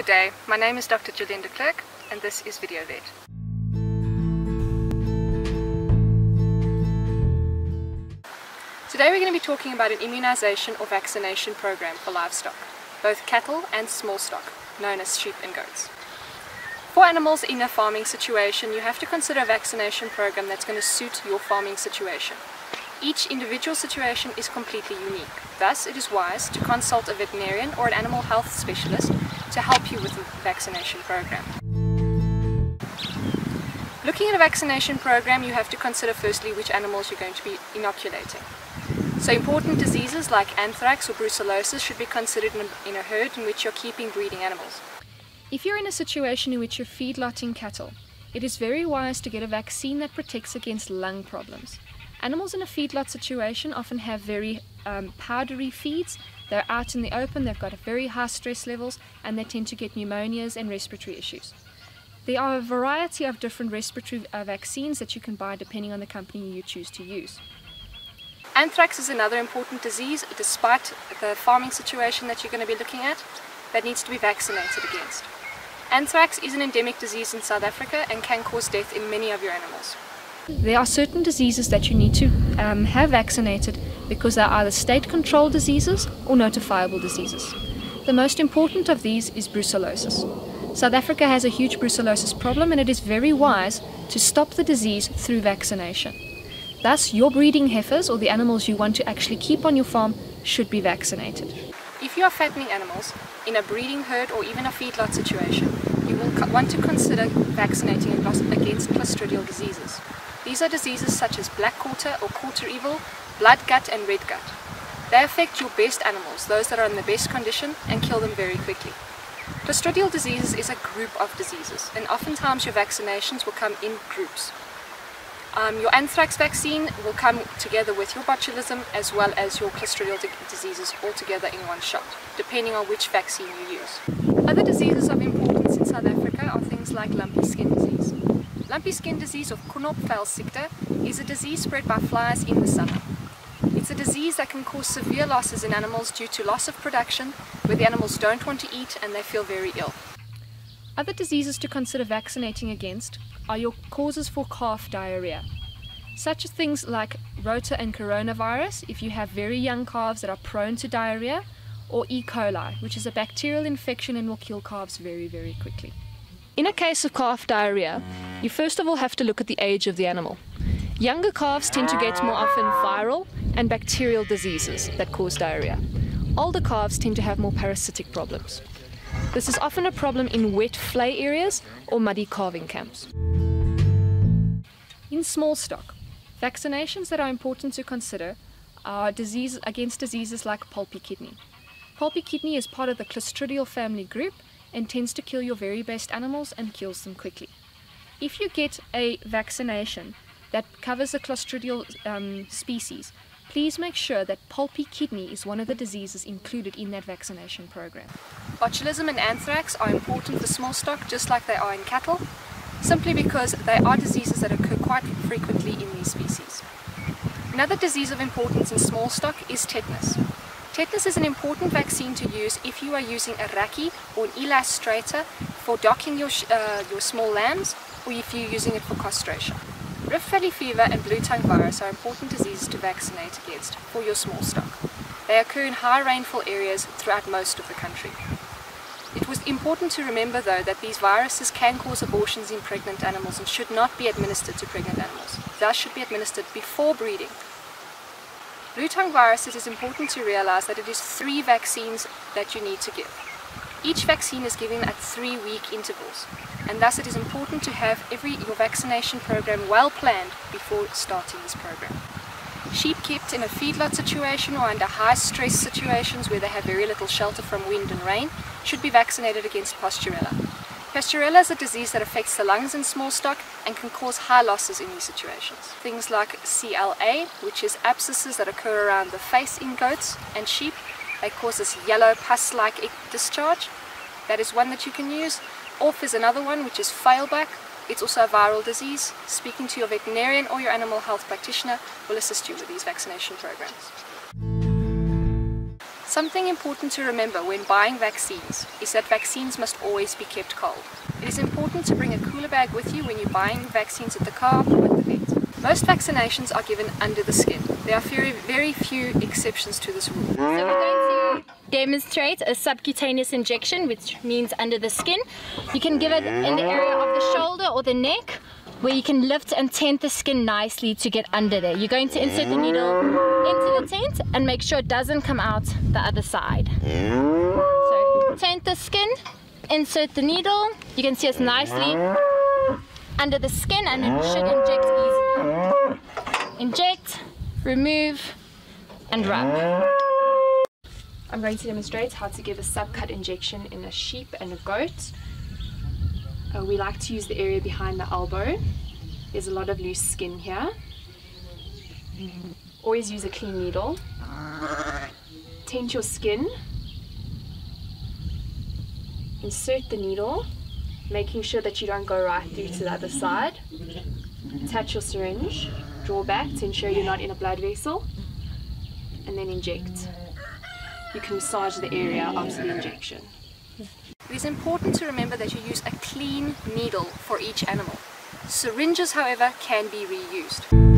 Good day, my name is Dr. Gillian de Klerk and this is Video Vet. Today we're going to be talking about an immunization or vaccination program for livestock, both cattle and small stock, known as sheep and goats. For animals in a farming situation, you have to consider a vaccination program that's going to suit your farming situation. Each individual situation is completely unique. Thus, it is wise to consult a veterinarian or an animal health specialist to help you with the vaccination program. Looking at a vaccination program, you have to consider firstly which animals you're going to be inoculating. So important diseases like anthrax or brucellosis should be considered in a herd in which you're keeping breeding animals. If you're in a situation in which you're feedlotting cattle, it is very wise to get a vaccine that protects against lung problems. Animals in a feedlot situation often have very powdery feeds. They're out in the open, they've got very high stress levels, and they tend to get pneumonias and respiratory issues. There are a variety of different respiratory vaccines that you can buy depending on the company you choose to use. Anthrax is another important disease, despite the farming situation that you're going to be looking at, that needs to be vaccinated against. Anthrax is an endemic disease in South Africa and can cause death in many of your animals. There are certain diseases that you need to have vaccinated because they are either state-controlled diseases or notifiable diseases. The most important of these is brucellosis. South Africa has a huge brucellosis problem, and it is very wise to stop the disease through vaccination. Thus, your breeding heifers or the animals you want to actually keep on your farm should be vaccinated. If you are fattening animals in a breeding herd or even a feedlot situation, you will want to consider vaccinating against clostridial diseases. These are diseases such as black quarter or quarter evil, blood gut and red gut. They affect your best animals, those that are in the best condition, and kill them very quickly. Clostridial diseases is a group of diseases, and oftentimes your vaccinations will come in groups. Your anthrax vaccine will come together with your botulism as well as your clostridial diseases all together in one shot, depending on which vaccine you use. Other diseases of importance in South Africa are things like lumpy skin disease. Lumpy skin disease, or knopvelziekte, is a disease spread by flies in the summer. It's a disease that can cause severe losses in animals due to loss of production, where the animals don't want to eat and they feel very ill. Other diseases to consider vaccinating against are your causes for calf diarrhea. Such things like rota and coronavirus, if you have very young calves that are prone to diarrhea, or E. coli, which is a bacterial infection and will kill calves very, very quickly. In a case of calf diarrhea, you first of all have to look at the age of the animal. Younger calves tend to get more often viral and bacterial diseases that cause diarrhea. Older calves tend to have more parasitic problems. This is often a problem in wet flay areas or muddy calving camps. In small stock, vaccinations that are important to consider are against diseases like pulpy kidney. Pulpy kidney is part of the clostridial family group and tends to kill your very best animals and kills them quickly. If you get a vaccination that covers the clostridial species, please make sure that pulpy kidney is one of the diseases included in that vaccination program. Botulism and anthrax are important for small stock just like they are in cattle, simply because they are diseases that occur quite frequently in these species. Another disease of importance in small stock is tetanus. Tetanus is an important vaccine to use if you are using a rackie or an elastrator for docking your small lambs, or if you're using it for castration. Rift Valley fever and blue tongue virus are important diseases to vaccinate against for your small stock. They occur in high rainfall areas throughout most of the country. It was important to remember though that these viruses can cause abortions in pregnant animals and should not be administered to pregnant animals. Thus should be administered before breeding. Blue tongue virus, it is important to realize that it is 3 vaccines that you need to give. Each vaccine is given at 3-week intervals, and thus it is important to have your vaccination program well planned before starting this program. Sheep kept in a feedlot situation or under high stress situations where they have very little shelter from wind and rain should be vaccinated against Pasteurella. Pasteurella is a disease that affects the lungs in small stock and can cause high losses in these situations. Things like CLA, which is abscesses that occur around the face in goats and sheep. They cause this yellow pus-like discharge. That is one that you can use. Orph is another one, which is failback. It's also a viral disease. Speaking to your veterinarian or your animal health practitioner will assist you with these vaccination programs. Something important to remember when buying vaccines is that vaccines must always be kept cold. It is important to bring a cooler bag with you when you're buying vaccines at the car or at the vet. Most vaccinations are given under the skin. There are very few exceptions to this rule. So we're going to demonstrate a subcutaneous injection, which means under the skin. You can give it in the area of the shoulder or the neck, where you can lift and tent the skin nicely to get under there. You're going to insert the needle into the tent and make sure it doesn't come out the other side. So tent the skin, insert the needle. You can see it's nicely under the skin and it should inject easily. Inject, remove, and rub. I'm going to demonstrate how to give a subcut injection in a sheep and a goat. We like to use the area behind the elbow. There's a lot of loose skin here. Always use a clean needle. Tent your skin. Insert the needle, making sure that you don't go right through to the other side. Attach your syringe, draw back to ensure you're not in a blood vessel, and then inject. You can massage the area after the injection. It is important to remember that you use a clean needle for each animal. Syringes, however, can be reused.